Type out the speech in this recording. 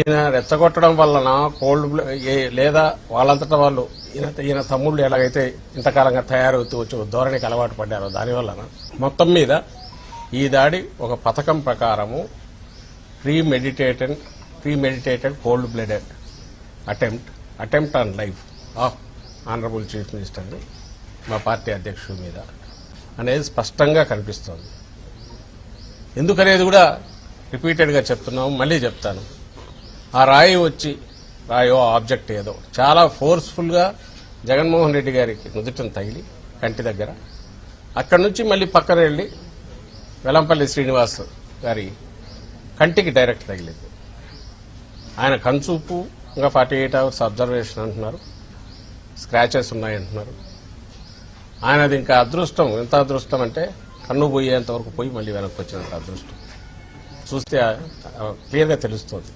ఈయన రెచ్చగొట్టడం వలన లేదా వాళ్ళంతటా వాళ్ళు ఈయన తమ్ముళ్ళు ఎలాగైతే ఇంతకాలంగా తయారవుతూ వచ్చి ధోరణికి అలవాటు పడ్డారో దానివలన మొత్తం మీద ఈ దాడి ఒక పథకం ప్రకారము premeditated cold blooded attempt on life of honourable chief మినిస్టర్ని మా పార్టీ అధ్యక్షుడి మీద అనేది స్పష్టంగా కనిపిస్తోంది. ఎందుకనేది కూడా రిపీటెడ్గా చెప్తున్నాము, మళ్ళీ చెప్తాను. ఆ రాయో ఆబ్జెక్ట్ ఏదో చాలా ఫోర్స్ఫుల్గా జగన్మోహన్ రెడ్డి గారికి నుదుటిని తగిలి కంటి దగ్గర, అక్కడి నుంచి మళ్ళీ పక్కన వెళ్లి వెల్లంపల్లి శ్రీనివాస్ గారి కంటికి డైరెక్ట్ తగిలింది. ఆయన కన్సూపు ఇంకా 48 hours అబ్జర్వేషన్ అంటున్నారు, స్క్రాచెస్ ఉన్నాయంటున్నారు. ఆయనది ఇంకా అదృష్టం, ఎంత అదృష్టం అంటే కన్ను పోయేంత వరకు పోయి మళ్ళీ వెనక్కి వచ్చినంత అదృష్టం చూస్తే క్లియర్గా తెలుస్తుంది.